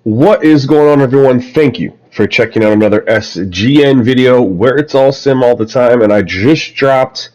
What is going on, everyone? Thank you for checking out another SGN video where it's all sim all the time. And I just dropped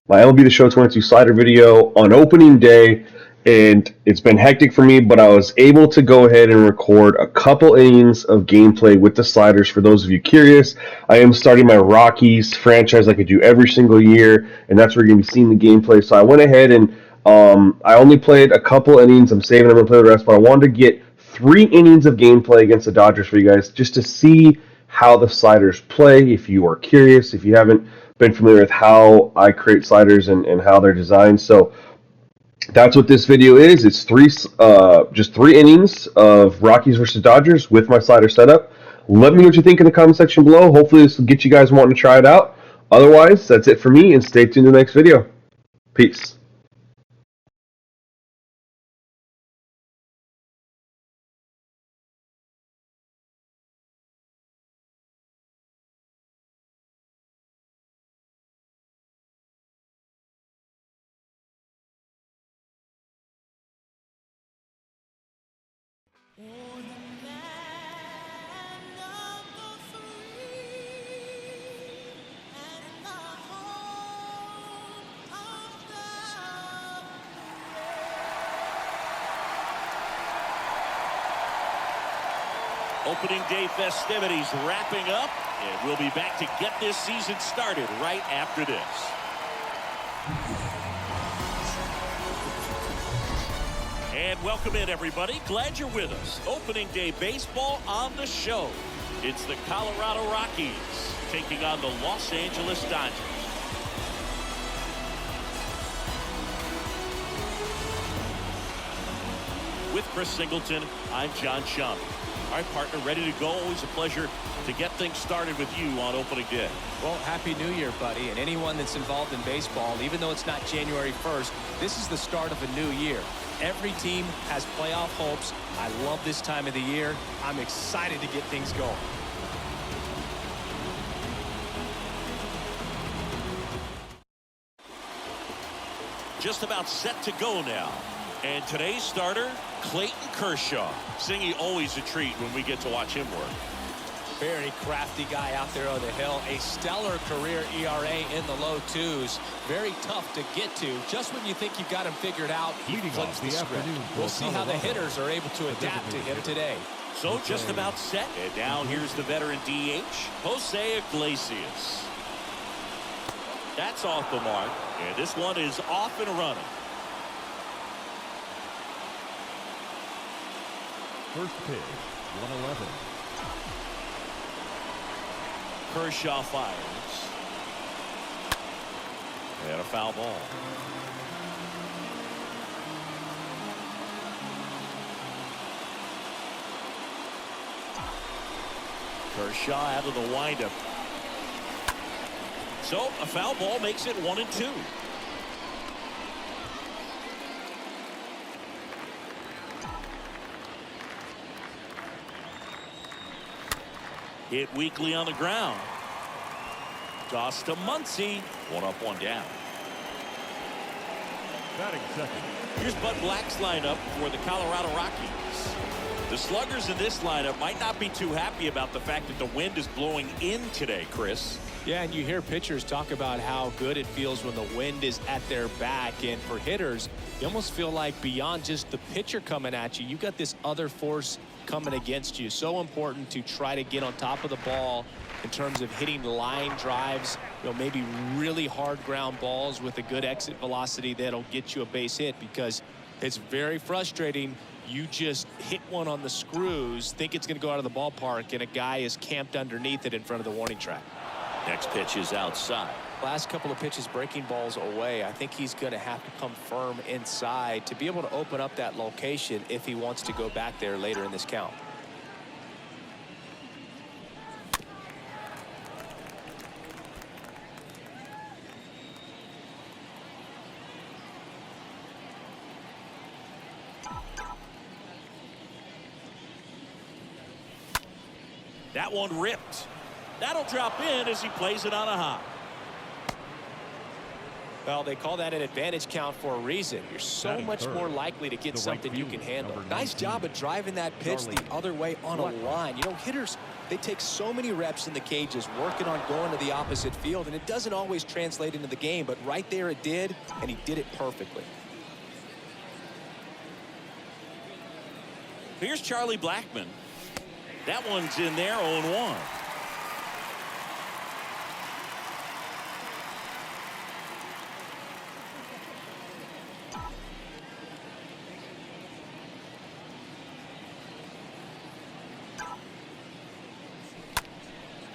my MLB The Show 22 slider video on opening day, and it's been hectic for me, but I was able to go ahead and record a couple innings of gameplay with the sliders. For those of you curious, I am starting my Rockies franchise like I do every single year, and that's where you're going to be seeing the gameplay. So I went ahead and I only played a couple innings. I'm saving them to play the rest, but I wanted to get 3 innings of gameplay against the Dodgers for you guys just to see how the sliders play. If you are curious, if you haven't been familiar with how I create sliders and how they're designed. So that's what this video is. It's just 3 innings of Rockies versus Dodgers with my slider setup. Let me know what you think in the comment section below. Hopefully this will get you guys wanting to try it out. Otherwise, that's it for me, and stay tuned to the next video. Peace. Opening day festivities wrapping up, and we'll be back to get this season started right after this. And welcome in, everybody. Glad you're with us. Opening day baseball on the show. It's the Colorado Rockies taking on the Los Angeles Dodgers. With Chris Singleton, I'm John Schaum. All right, partner, ready to go. Always a pleasure to get things started with you on opening day. Well, Happy New Year, buddy. And anyone that's involved in baseball, even though it's not January 1st, this is the start of a new year. Every team has playoff hopes. I love this time of the year. I'm excited to get things going. Just about set to go now. And today's starter, Clayton Kershaw. Singy, always a treat when we get to watch him work. Very crafty guy out there on the hill. A stellar career ERA in the low 2s. Very tough to get to. Just when you think you've got him figured out, he flips the script. We'll see how the hitters are able to adapt to him today. So just about set. And now here's the veteran DH, Jose Iglesias. That's off the mark. And this one is off and running. First pitch, 111. Kershaw fires. And a foul ball. Kershaw out of the windup. So a foul ball makes it 1-2. Hit weakly on the ground. Toss to Muncy. 1 up, 1 down. Batting second. Here's Bud Black's lineup for the Colorado Rockies. The sluggers in this lineup might not be too happy about the fact that the wind is blowing in today, Chris. Yeah, and you hear pitchers talk about how good it feels when the wind is at their back. And for hitters, you almost feel like beyond just the pitcher coming at you, you've got this other force coming against you. So important to try to get on top of the ball in terms of hitting line drives, maybe really hard ground balls with a good exit velocity that'll get you a base hit, because it's very frustrating. You just hit one on the screws, think it's going to go out of the ballpark, and a guy is camped underneath it in front of the warning track. Next pitch is outside. Last couple of pitches breaking balls away. I think he's going to have to come firm inside to be able to open up that location if he wants to go back there later in this count. That one ripped. That'll drop in as he plays it on a hop. Well, they call that an advantage count for a reason. You're so Batting much third, more likely to get the something right you can fielder, handle. number Nice 19, job of driving that pitch the other way on a line. You know, hitters, they take so many reps in the cages working on going to the opposite field, and it doesn't always translate into the game, but right there it did, and he did it perfectly. Here's Charlie Blackmon. That one's in there, 0-1.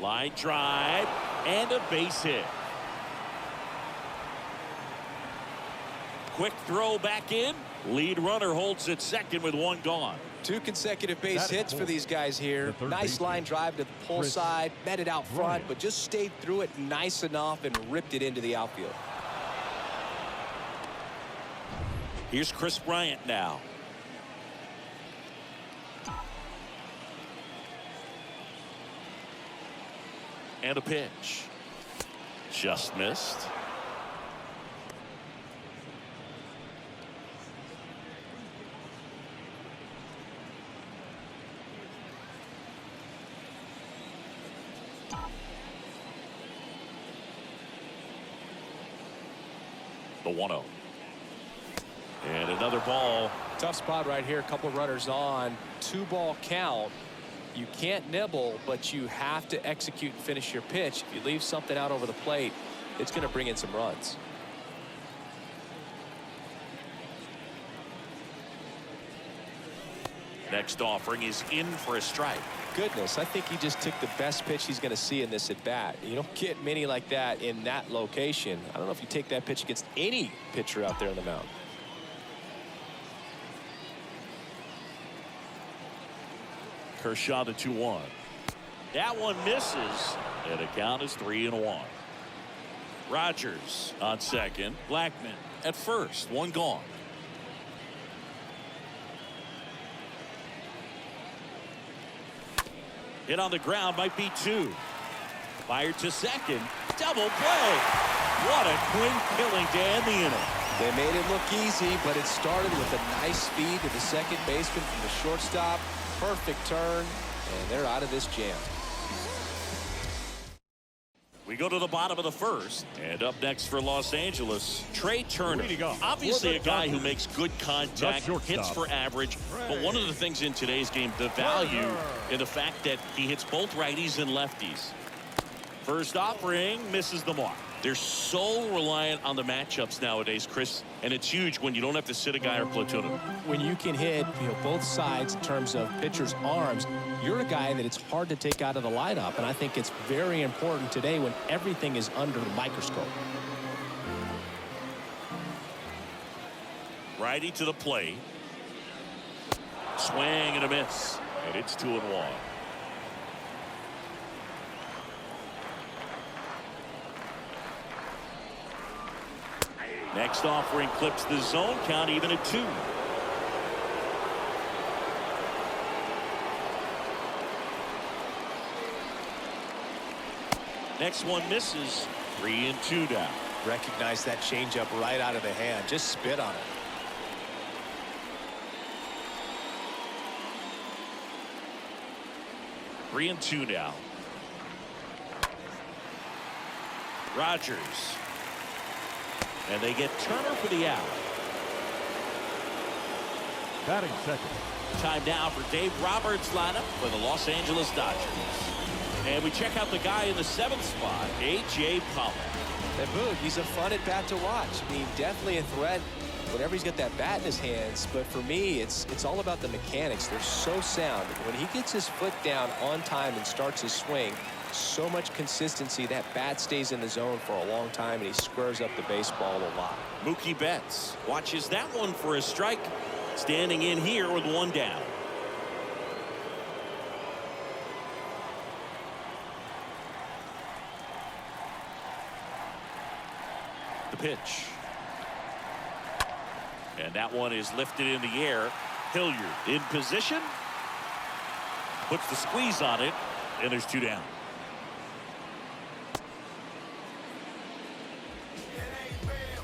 Line drive and a base hit. Quick throw back in. Lead runner holds at second with one gone. 2 consecutive base hits for these guys here. Nice line drive to the pull side, met it out front, but just stayed through it nice enough and ripped it into the outfield. Here's Chris Bryant now. And a pitch. Just missed. The 1-0. And another ball. Tough spot right here. A couple runners on. 2-ball count. You can't nibble, but you have to execute and finish your pitch. If you leave something out over the plate, it's going to bring in some runs. Next offering is in for a strike. Goodness, I think he just took the best pitch he's going to see in this at bat. You don't get many like that in that location. I don't know if you take that pitch against any pitcher out there on the mound. Kershaw to 2-1. That one misses, and the count is 3-1. Rogers on second. Blackmon at first. One gone. Hit on the ground, might be 2. Fired to second. Double play. What a clean killing to end the inning. They made it look easy, but it started with a nice feed to the second baseman from the shortstop. Perfect turn, and they're out of this jam. We go to the bottom of the first, and up next for Los Angeles, Trey Turner. Obviously a guy who makes good contact, hits for average, but one of the things in today's game, the value in the fact that he hits both righties and lefties. First offering misses the mark. They're so reliant on the matchups nowadays, Chris, and it's huge when you don't have to sit a guy or platoon him. When you can hit, both sides in terms of pitchers' arms, you're a guy that it's hard to take out of the lineup, and I think it's very important today when everything is under the microscope. Righty to the plate. Swing and a miss, and it's 2-1. Next offering clips the zone count even at 2. Next one misses. 3-2 down. Recognize that changeup right out of the hand. Just spit on it. 3-2 now. Rogers. And they get Turner for the out. Batting second. Time now for Dave Roberts' lineup for the Los Angeles Dodgers. And we check out the guy in the 7th spot, A.J. Pollock. And Boog, he's a fun at bat to watch. I mean, definitely a threat whenever he's got that bat in his hands. But for me, it's all about the mechanics. They're so sound. When he gets his foot down on time and starts his swing, so much consistency, that bat stays in the zone for a long time, and he squares up the baseball a lot. Mookie Betts watches that one for a strike. Standing in here with one down. The pitch. And that one is lifted in the air. Hilliard in position. Puts the squeeze on it, and there's 2 down.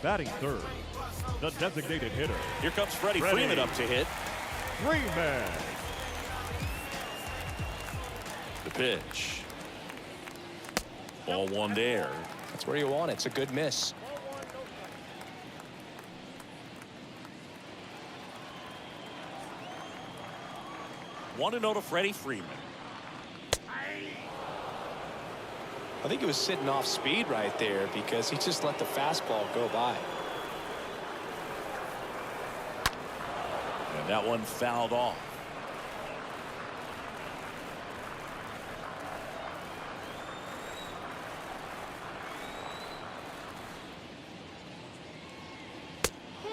Batting third, the designated hitter, Here comes Freddie Freeman up to hit. Freeman. The pitch. Ball one there. That's where you want it. It's a good miss. Want to know to Freddie Freeman. I think he was sitting off speed right there because he just let the fastball go by. And that one fouled off.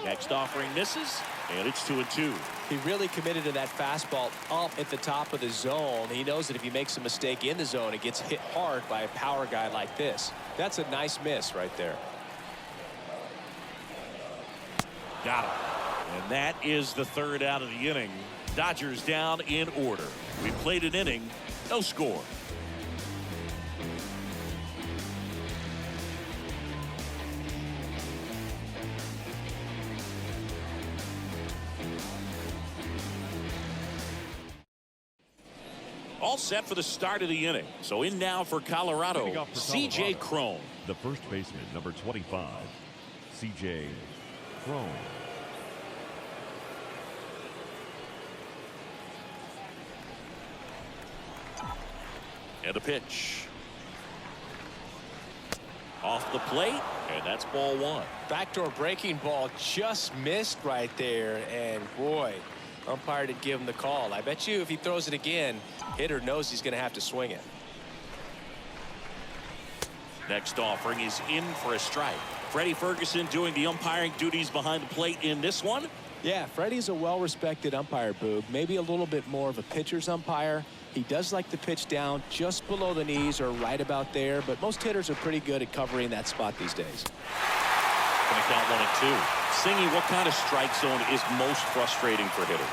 Next offering misses, and it's 2-2. He really committed to that fastball up at the top of the zone. He knows that if he makes a mistake in the zone, it gets hit hard by a power guy like this. That's a nice miss right there. Got him. And that is the third out of the inning. Dodgers down in order. We played an inning, no score. All set for the start of the inning. So in now for Colorado, C.J. Cron. The first baseman, number 25, C.J. Cron. And a pitch. Off the plate, and that's ball one. Backdoor breaking ball just missed right there, and boy, umpire did give him the call. I bet you if he throws it again, hitter knows he's going to have to swing it. Next offering is in for a strike. Freddie Ferguson doing the umpiring duties behind the plate in this one. Yeah, Freddie's a well-respected umpire, Boog. Maybe a little bit more of a pitcher's umpire. He does like to pitch down just below the knees or right about there, but most hitters are pretty good at covering that spot these days. Gonna count 1-2. Singy, what kind of strike zone is most frustrating for hitters?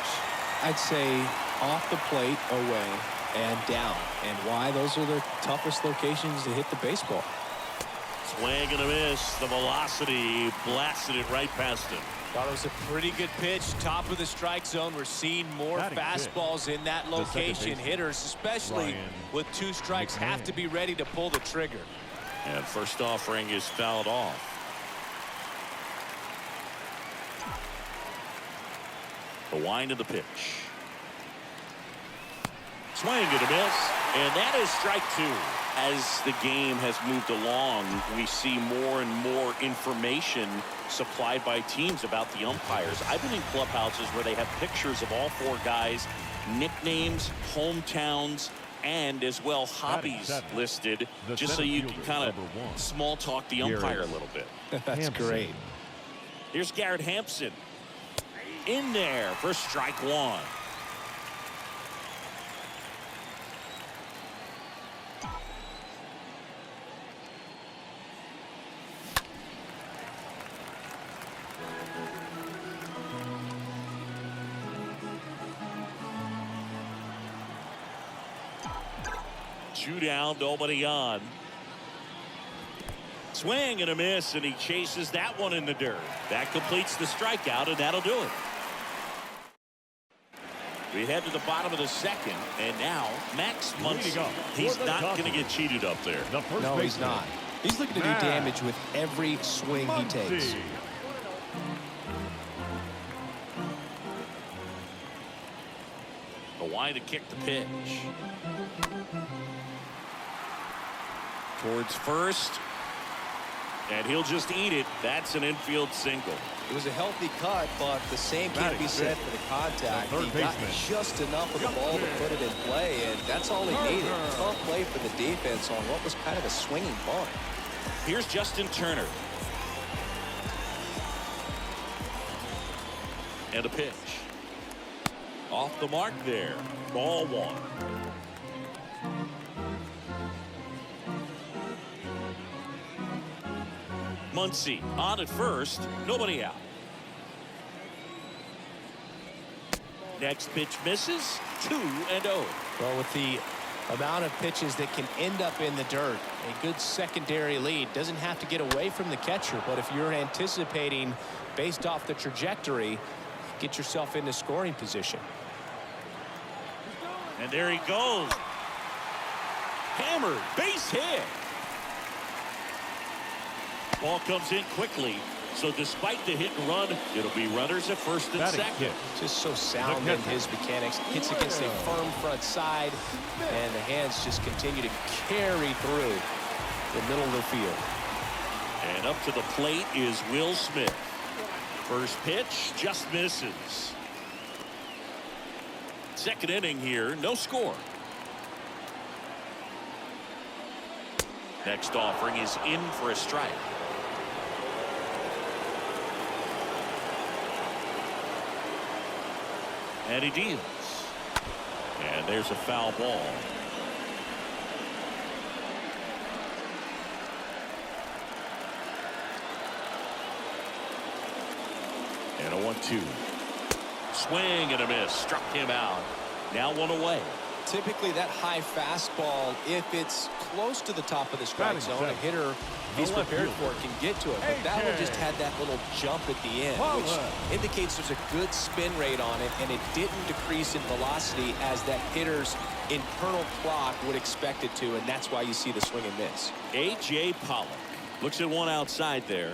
I'd say off the plate, away, and down. And why? Those are the toughest locations to hit the baseball. Swing and a miss. The velocity blasted it right past him. Thought it was a pretty good pitch. Top of the strike zone. We're seeing more fastballs in that location. Hitters, especially with two strikes, have to be ready to pull the trigger. And first offering is fouled off. The wind of the pitch. Swing and a miss. And that is strike two. As the game has moved along, we see more and more information supplied by teams about the umpires. I've been in clubhouses where they have pictures of all four guys, nicknames, hometowns, and as well hobbies listed, just so you can kind of small talk the umpire a little bit. That's great. Here's Garrett Hampson in there for strike one. Two down, nobody on. Swing and a miss, and he chases that one in the dirt. That completes the strikeout, and that'll do it. We head to the bottom of the second, and now Max Muncy. He's not going to get cheated up there. No, he's not. He's looking to do damage with every swing he takes. The wind to kick the pitch. Towards first. And he'll just eat it. That's an infield single. It was a healthy cut, but the same can't be said for the contact. He got just enough of the ball to put it in play, and that's all he needed. Tough play for the defense on what was kind of a swinging bunt. Here's Justin Turner. And a pitch. Off the mark there. Ball one. Muncy on at first, nobody out. Next pitch misses, 2-0. Well, with the Amount of pitches that can end up in the dirt. A good secondary lead. Doesn't have to get away from the catcher, but if you're anticipating based off the trajectory, get yourself into scoring position. And there he goes. Hammered, base hit. Ball comes in quickly. So despite the hit and run, it'll be runners at first and second. Just so sound in his mechanics. Hits against a firm front side, and the hands just continue to carry through the middle of the field. And up to the plate is Will Smith. First pitch just misses. Second inning here, no score. Next offering is in for a strike. And he deals. And there's a foul ball. And a 1-2. Swing and a miss. Struck him out. Now one away. Typically that high fastball, if it's close to the top of the strike zone, a hitter, if he's prepared for it, can get to it. But that one just had that little jump at the end, which indicates there's a good spin rate on it, and it didn't decrease in velocity as that hitter's internal clock would expect it to, and that's why you see the swing and miss. A.J. Pollock looks at one outside there.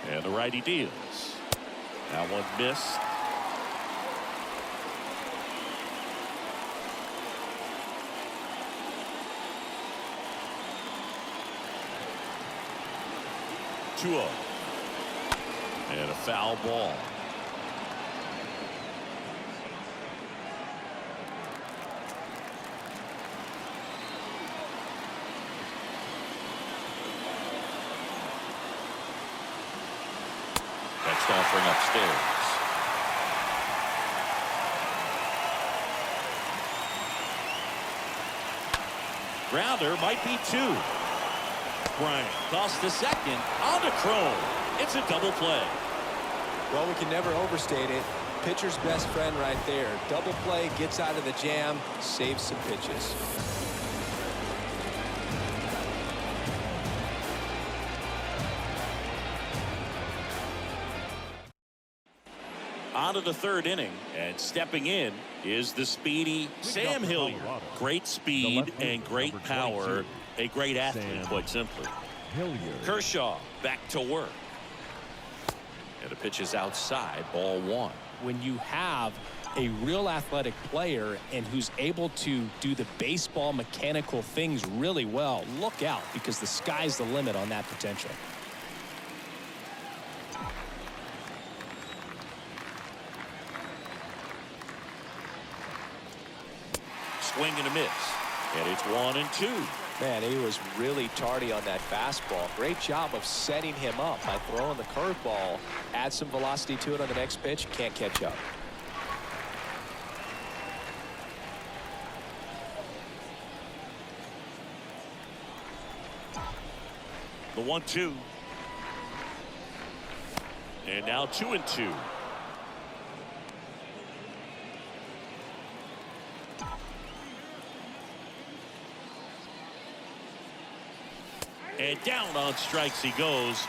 And the righty deals. That one missed. Two-0. And a foul ball. Next offering upstairs. Grounder might be two. Bryant tossed to second. On to Cron. It's a double play. Well, we can never overstate it. Pitcher's best friend right there. Double play, gets out of the jam, saves some pitches. On to the third inning, and stepping in is the speedy Sam Hilliard. Great speed and great power. A great athlete, quite simply. Kershaw back to work. And the pitch is outside, ball one. When you have a real athletic player and who's able to do the baseball mechanical things really well, look out, because the sky's the limit on that potential. Swing and a miss. And it's 1-2. Man, he was really tardy on that fastball. Great job of setting him up by throwing the curveball. Add some velocity to it on the next pitch. Can't catch up. The 1-2. And now 2-2. And down on strikes he goes,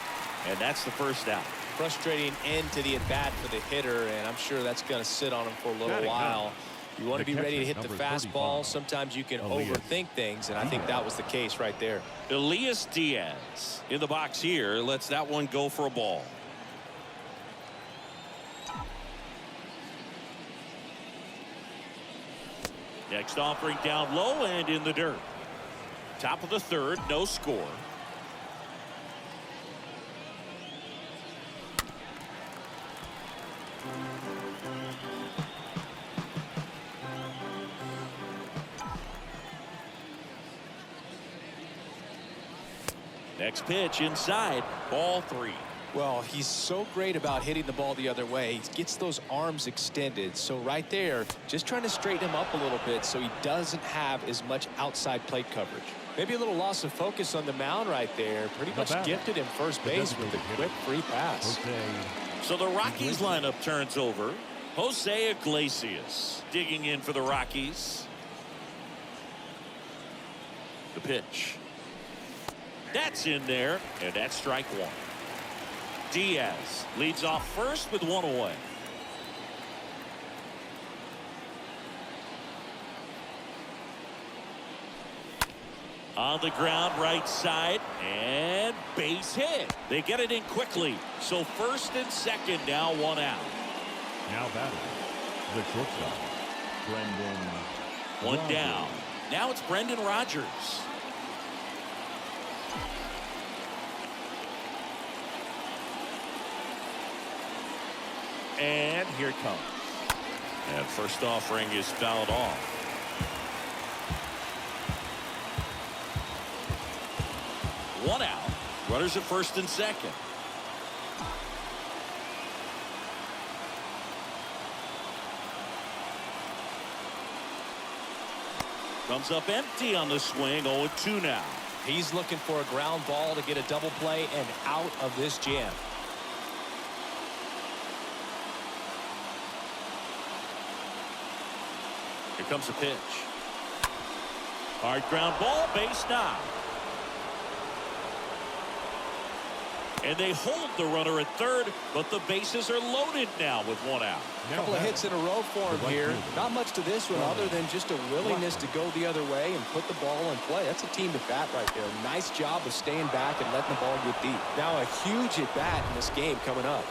and that's the first out. Frustrating end to the at-bat for the hitter, and I'm sure that's going to sit on him for a little while. You want to be ready to hit the fastball. Sometimes you can overthink things, and I think that was the case right there. Elias Diaz in the box here lets that one go for a ball. Next offering down low and in the dirt. Top of the third, no score. Next pitch inside, ball three. Well, he's so great about hitting the ball the other way. He gets those arms extended. So right there, just trying to straighten him up a little bit so he doesn't have as much outside plate coverage. Maybe a little loss of focus on the mound right there. Pretty much gifted him first base with a quick free pass. So the Rockies lineup turns over. Jose Iglesias digging in for the Rockies. The pitch. That's in there, and that's strike one. Diaz leads off first with one away. On the ground, right side, and base hit. They get it in quickly. So first and second, now one out. Now batting, the shortstop, Brendan. One Rodgers. down. Now it's Brendan Rodgers. And here it comes. And first offering is fouled off. One out. Runners at first and second. Comes up empty on the swing. 0-2 now. He's looking for a ground ball to get a double play and out of this jam. Here comes the pitch. Hard ground ball, base knock. And they hold the runner at third, but the bases are loaded now with one out. A couple of hits in a row for him here. Not much to this one other than just a willingness to go the other way and put the ball in play. That's a team at bat right there. Nice job of staying back and letting the ball get deep. Now a huge at bat in this game coming up.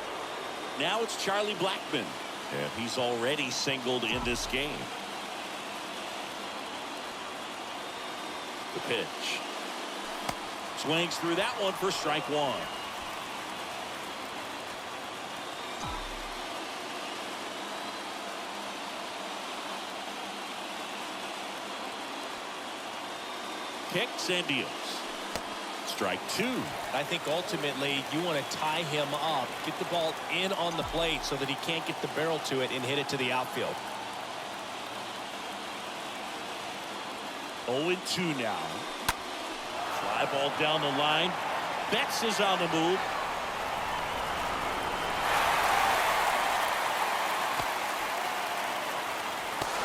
Now it's Charlie Blackmon, and he's already singled in this game. The pitch. Swings through that one for strike one. Kicks and deals. Strike two. I think ultimately you want to tie him up, get the ball in on the plate so that he can't get the barrel to it and hit it to the outfield. 0-2 now. Fly ball down the line. Betts is on the move.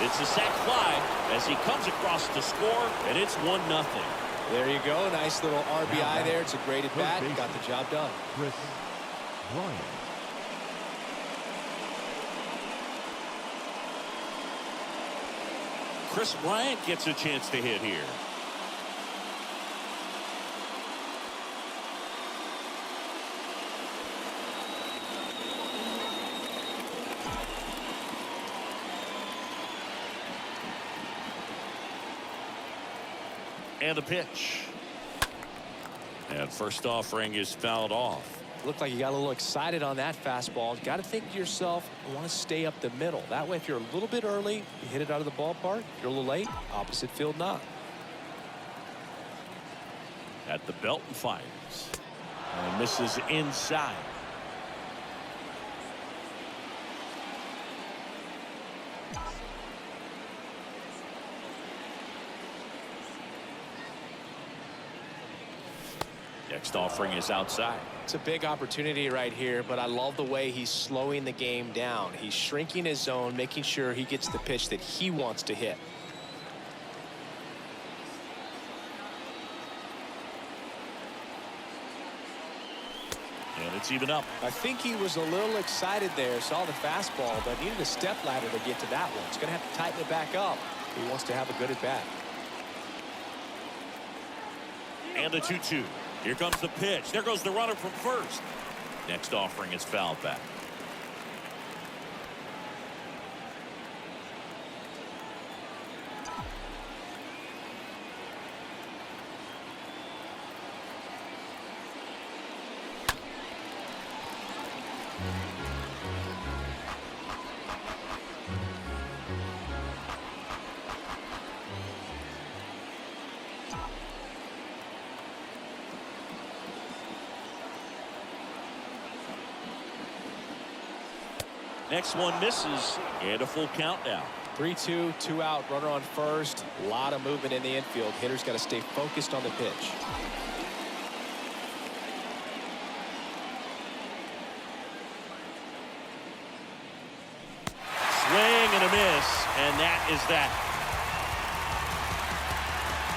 It's a sac fly as he comes across to score, and it's 1-0. There you go. Nice little RBI there. It's a great at bat. Got the job done. Chris Bryant. Chris Bryant gets a chance to hit here. And the pitch. And first offering is fouled off. Looked like you got a little excited on that fastball. You got to think to yourself, I want to stay up the middle. That way, if you're a little bit early, you hit it out of the ballpark. If you're a little late, opposite field knock. At the belt and fires. And misses inside. Next offering is outside. It's a big opportunity right here, but I love the way he's slowing the game down. He's shrinking his zone, making sure he gets the pitch that he wants to hit. And it's even up. I think he was a little excited there, saw the fastball, but needed a step ladder to get to that one. He's going to have to tighten it back up if he wants to have a good at bat. And the 2-2. Here comes the pitch. There goes the runner from first. Next offering is fouled back. Next one misses, and a full count now. 3-2, 2 out, runner on first. A lot of movement in the infield. Hitter's got to stay focused on the pitch. And that is that.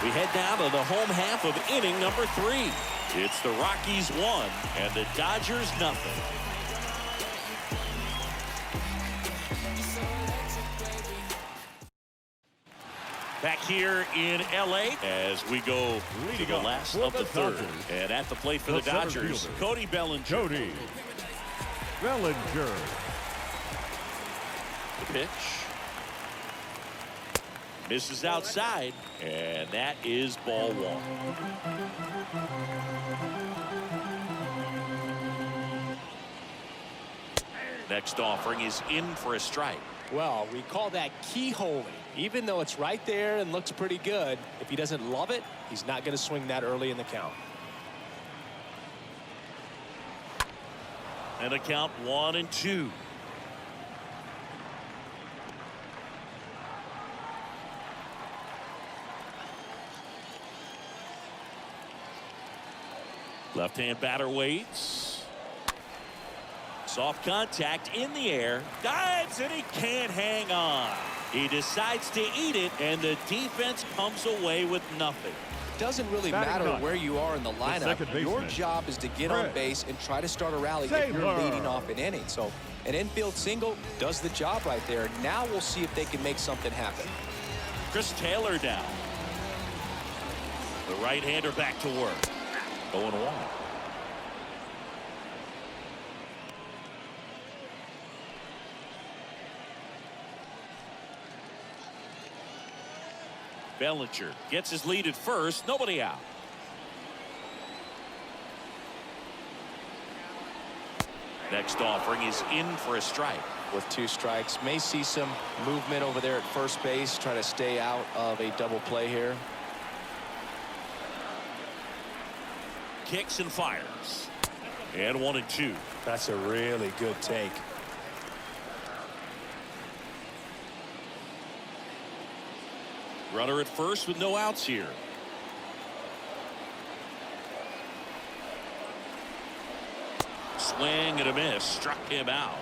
We head down to the home half of inning number 3. It's the Rockies 1 and the Dodgers nothing. Back here in L.A. as we go to the last of the third. And at the plate for the Dodgers, Cody Bellinger. Cody Bellinger. The pitch. Misses outside, and that is ball 1. Next offering is in for a strike. Well, we call that keyholing. Even though it's right there and looks pretty good, if he doesn't love it, he's not going to swing that early in the count. And a count 1-2. Left-hand batter waits. Soft contact in the air. Dives, and he can't hang on. He decides to eat it, and the defense comes away with nothing. It doesn't really matter where you are in the lineup. Your job is to get on base and try to start a rally if you're leading off an inning. So an infield single does the job right there. Now we'll see if they can make something happen. Chris Taylor down. The right-hander back to work. 0-1. Bellinger gets his lead at first. Nobody out. Next offering is in for a strike. With 2 strikes, may see some movement over there at first base. Try to stay out of a double play here. Kicks and fires. And 1-2. That's a really good take. Runner at first with no outs here. Swing and a miss. Struck him out.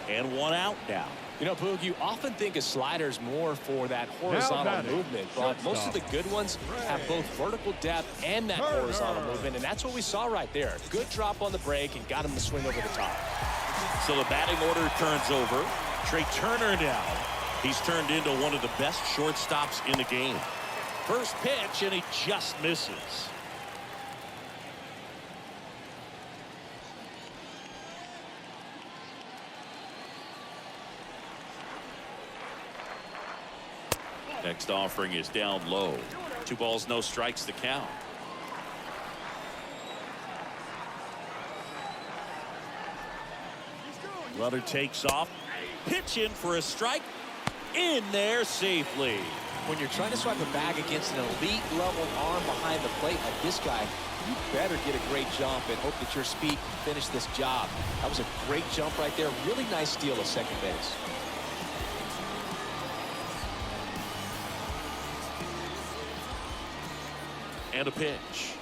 And 1 out now. You know, Boog, you often think of sliders more for that horizontal movement, but most of the good ones have both vertical depth and that horizontal movement, and that's what we saw right there. Good drop on the break and got him to swing over the top. So the batting order turns over. Trey Turner now. He's turned into one of the best shortstops in the game. First pitch, and he just misses. Next offering is down low. 2 balls, no strikes to count. Runner takes off. Pitch in for a strike. In there safely. When you're trying to swipe a bag against an elite level arm behind the plate like this guy, you better get a great jump and hope that your speed can finish this job. That was a great jump right there. Really nice steal at second base. And a pitch.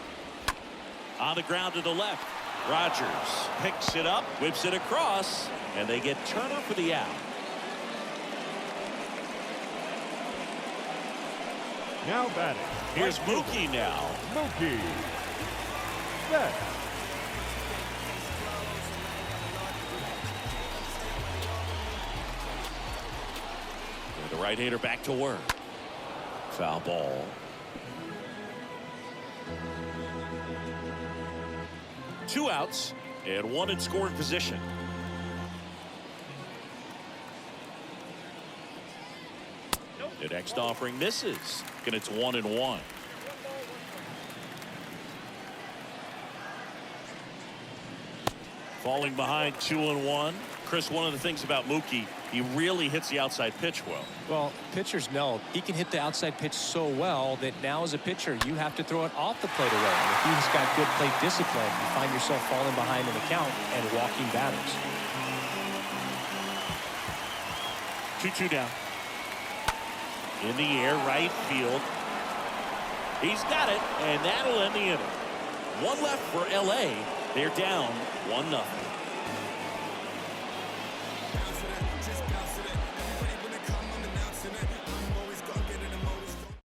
On the ground to the left. Rogers picks it up, whips it across, and they get Turner for the out. Now batting. Here's Mookie now. Mookie Betts. The right-hander back to work. Foul ball. 2 outs and 1 in scoring position. The next offering misses, and it's 1-1. Falling behind 2-1. Chris, one of the things about Mookie, he really hits the outside pitch well. Well, pitchers know he can hit the outside pitch so well that now as a pitcher, you have to throw it off the plate away. And if he's got good plate discipline, you find yourself falling behind in the count and walking batters. 2-2 down. In the air, right field. He's got it, and that'll end the inning. 1 left for L.A. They're down 1-0.